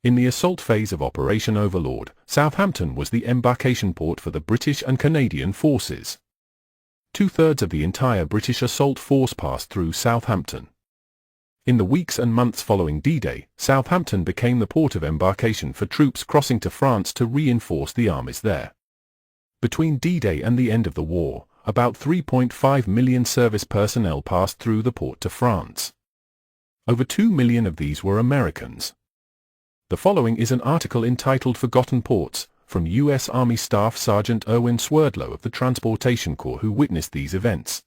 In the assault phase of Operation Overlord, Southampton was the embarkation port for the British and Canadian forces. Two-thirds of the entire British assault force passed through Southampton. In the weeks and months following D-Day, Southampton became the port of embarkation for troops crossing to France to reinforce the armies there. Between D-Day and the end of the war, about 3.5 million service personnel passed through the port to France. Over 2 million of these were Americans. The following is an article entitled Forgotten Ports, from U.S. Army Staff Sergeant Erwin Swerdlow of the Transportation Corps, who witnessed these events.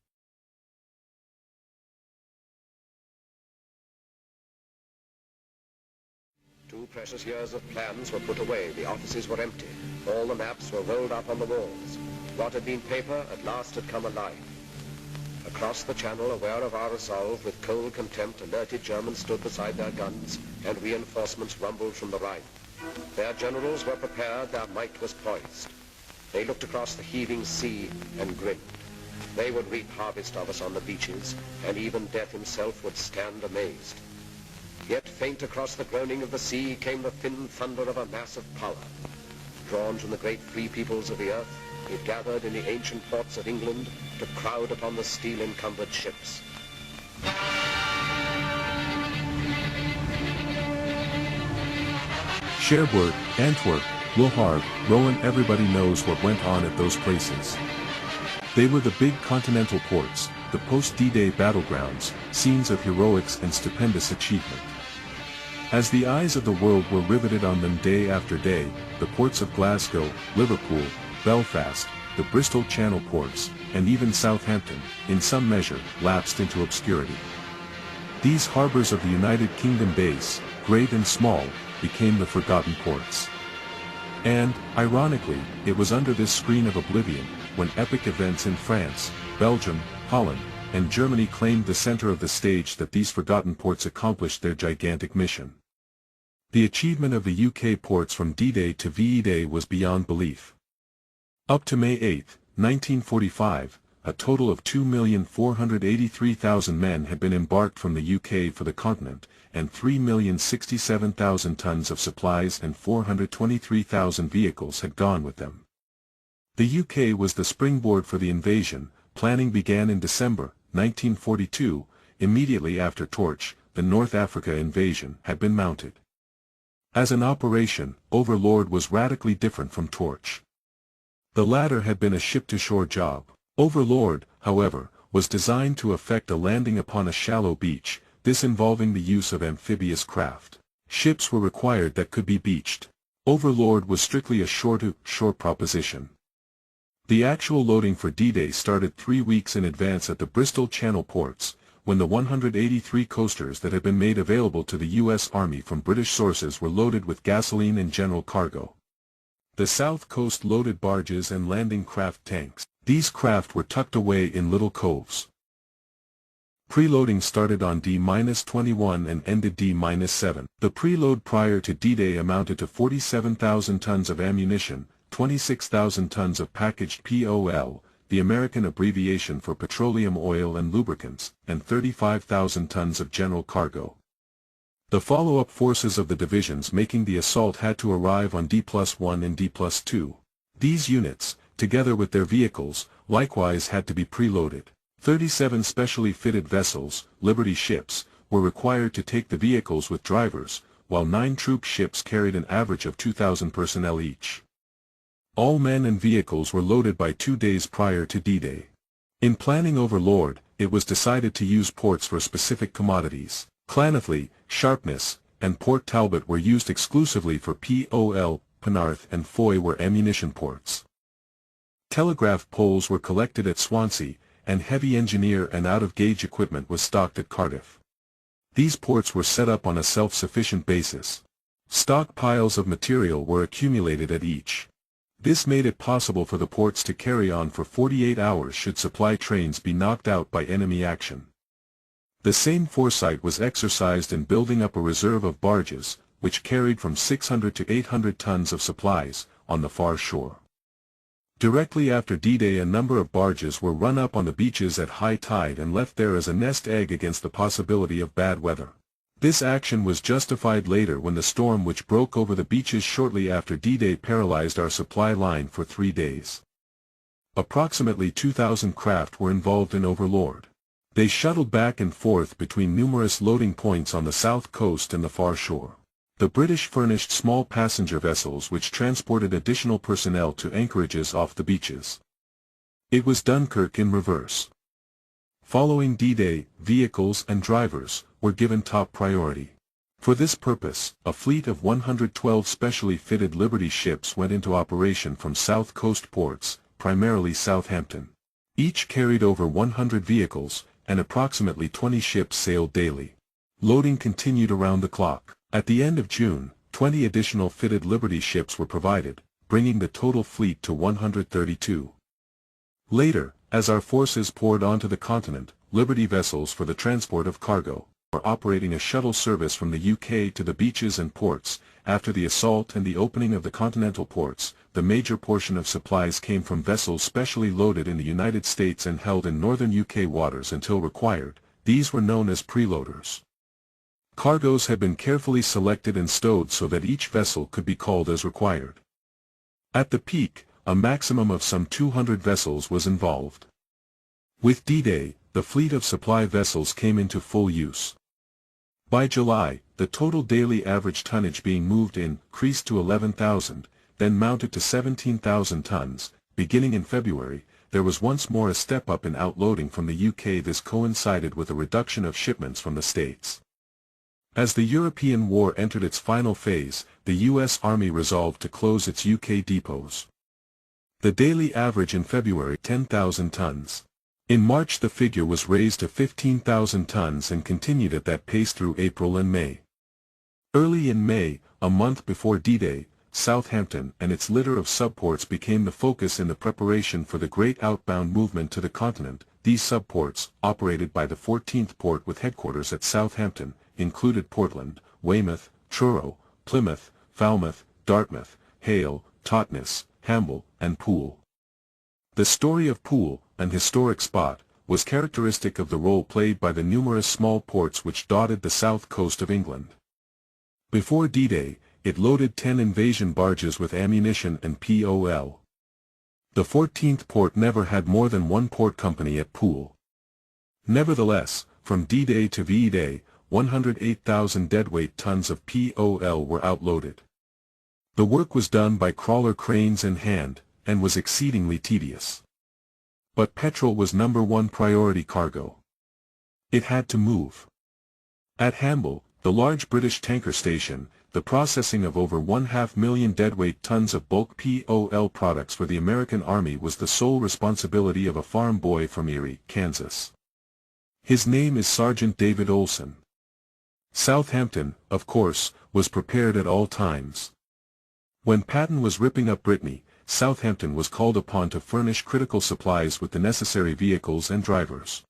Two precious years of plans were put away. The offices were empty. All the maps were rolled up on the walls. What had been paper at last had come alive. Across the channel, aware of our resolve, with cold contempt, alerted Germans stood beside their guns, and reinforcements rumbled from the Rhine. Their generals were prepared, their might was poised. They looked across the heaving sea and grinned. They would reap harvest of us on the beaches, and even death himself would stand amazed. Yet faint across the groaning of the sea came the thin thunder of a mass of power. Drawn from the great free peoples of the earth, it gathered in the ancient ports of England to crowd upon the steel-encumbered ships. Cherbourg, Antwerp, Le Havre, Rouen, everybody knows what went on at those places. They were the big continental ports, the post-D-Day battlegrounds, scenes of heroics and stupendous achievement. As the eyes of the world were riveted on them day after day, the ports of Glasgow, Liverpool, Belfast, the Bristol Channel ports, and even Southampton, in some measure, lapsed into obscurity. These harbors of the United Kingdom base, great and small, became the forgotten ports. And, ironically, it was under this screen of oblivion, when epic events in France, Belgium, Holland, and Germany claimed the center of the stage, that these forgotten ports accomplished their gigantic mission. The achievement of the UK ports from D-Day to VE Day was beyond belief. Up to May 8, 1945, a total of 2,483,000 men had been embarked from the UK for the continent, and 3,067,000 tons of supplies and 423,000 vehicles had gone with them. The UK was the springboard for the invasion. Planning began in December 1942, immediately after Torch, the North Africa invasion, had been mounted. As an operation, Overlord was radically different from Torch. The latter had been a ship-to-shore job. Overlord, however, was designed to effect a landing upon a shallow beach, this involving the use of amphibious craft. Ships were required that could be beached. Overlord was strictly a shore-to-shore proposition. The actual loading for D-Day started 3 weeks in advance at the Bristol Channel ports, when the 183 coasters that had been made available to the U.S. Army from British sources were loaded with gasoline and general cargo. The South Coast loaded barges and landing craft tanks. These craft were tucked away in little coves. Preloading started on D-21 and ended D-7. The preload prior to D-Day amounted to 47,000 tons of ammunition, 26,000 tons of packaged POL, the American abbreviation for petroleum oil and lubricants, and 35,000 tons of general cargo. The follow-up forces of the divisions making the assault had to arrive on D+1 and D+2. These units, together with their vehicles, likewise had to be preloaded. 37 specially fitted vessels, Liberty ships, were required to take the vehicles with drivers, while 9 troop ships carried an average of 2,000 personnel each. All men and vehicles were loaded by 2 days prior to D-Day. In planning Overlord, it was decided to use ports for specific commodities. Llanelli, Sharpness, and Port Talbot were used exclusively for POL, Penarth and Foy were ammunition ports. Telegraph poles were collected at Swansea, and heavy engineer and out-of-gauge equipment was stocked at Cardiff. These ports were set up on a self-sufficient basis. Stockpiles of material were accumulated at each. This made it possible for the ports to carry on for 48 hours should supply trains be knocked out by enemy action. The same foresight was exercised in building up a reserve of barges, which carried from 600 to 800 tons of supplies, on the far shore. Directly after D-Day, a number of barges were run up on the beaches at high tide and left there as a nest egg against the possibility of bad weather. This action was justified later when the storm which broke over the beaches shortly after D-Day paralyzed our supply line for 3 days. Approximately 2,000 craft were involved in Overlord. They shuttled back and forth between numerous loading points on the south coast and the far shore. The British furnished small passenger vessels which transported additional personnel to anchorages off the beaches. It was Dunkirk in reverse. Following D-Day, vehicles and drivers were given top priority. For this purpose, a fleet of 112 specially fitted Liberty ships went into operation from south coast ports, primarily Southampton. Each carried over 100 vehicles, and approximately 20 ships sailed daily. Loading continued around the clock. At the end of June, 20 additional fitted Liberty ships were provided, bringing the total fleet to 132. Later, as our forces poured onto the continent, Liberty vessels for the transport of cargo were operating a shuttle service from the UK to the beaches and ports. After the assault and the opening of the continental ports, the major portion of supplies came from vessels specially loaded in the United States and held in northern UK waters until required. These were known as preloaders. Cargoes had been carefully selected and stowed so that each vessel could be called as required. At the peak, a maximum of some 200 vessels was involved. With D-Day, the fleet of supply vessels came into full use. By July, the total daily average tonnage being moved increased to 11,000, then mounted to 17,000 tons. Beginning in February, there was once more a step up in outloading from the UK. This coincided with a reduction of shipments from the States. As the European war entered its final phase, the US Army resolved to close its UK depots. The daily average in February 10,000 tons. In March the figure was raised to 15,000 tons and continued at that pace through April and May. Early in May, a month before D-Day, Southampton and its litter of subports became the focus in the preparation for the great outbound movement to the continent. These subports, operated by the 14th Port with headquarters at Southampton, included Portland, Weymouth, Truro, Plymouth, Falmouth, Dartmouth, Hale, Totnes, Hamble, and Poole. The story of Poole, an historic spot, was characteristic of the role played by the numerous small ports which dotted the south coast of England. Before D-Day, it loaded 10 invasion barges with ammunition and POL. The 14th Port never had more than one port company at Poole. Nevertheless, from D-Day to V-Day, 108,000 deadweight tons of POL were outloaded. The work was done by crawler cranes and hand, and was exceedingly tedious. But petrol was number one priority cargo. It had to move. At Hamble, the large British tanker station, the processing of over 500,000 deadweight tons of bulk POL products for the American Army was the sole responsibility of a farm boy from Erie, Kansas. His name is Sergeant David Olson. Southampton, of course, was prepared at all times. When Patton was ripping up Brittany, Southampton was called upon to furnish critical supplies with the necessary vehicles and drivers.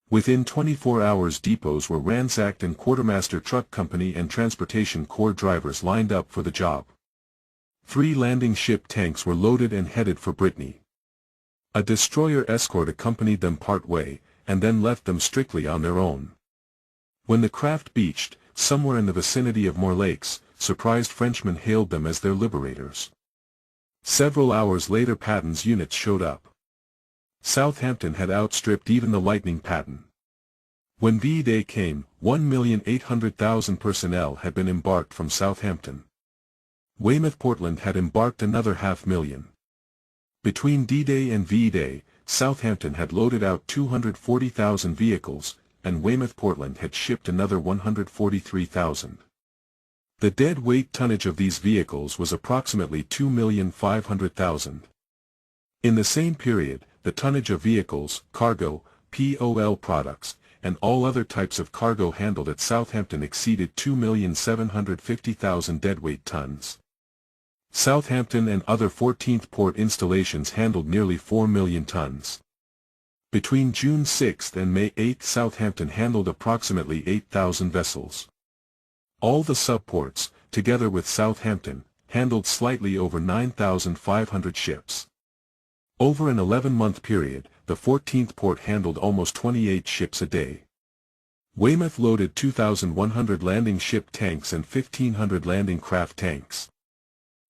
Within 24 hours depots were ransacked and Quartermaster Truck Company and Transportation Corps drivers lined up for the job. 3 landing ship tanks were loaded and headed for Brittany. A destroyer escort accompanied them part way, and then left them strictly on their own. When the craft beached, somewhere in the vicinity of Moor Lakes, surprised Frenchmen hailed them as their liberators. Several hours later Patton's units showed up. Southampton had outstripped even the Lightning Patton. When V-Day came, 1,800,000 personnel had been embarked from Southampton. Weymouth Portland had embarked another 500,000. Between D-Day and V-Day, Southampton had loaded out 240,000 vehicles, and Weymouth Portland had shipped another 143,000. The dead weight tonnage of these vehicles was approximately 2,500,000. In the same period, the tonnage of vehicles, cargo, POL products, and all other types of cargo handled at Southampton exceeded 2,750,000 deadweight tons. Southampton and other 14th Port installations handled nearly 4 million tons. Between June 6 and May 8 Southampton handled approximately 8,000 vessels. All the subports, together with Southampton, handled slightly over 9,500 ships. Over an 11-month period, the 14th Port handled almost 28 ships a day. Weymouth loaded 2,100 landing ship tanks and 1,500 landing craft tanks.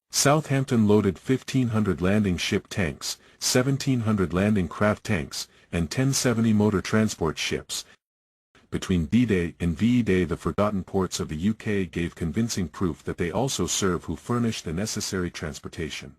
Southampton loaded 1,500 landing ship tanks, 1,700 landing craft tanks, and 1070 motor transport ships. Between D-Day and VE Day, the forgotten ports of the UK gave convincing proof that they also serve who furnish the necessary transportation.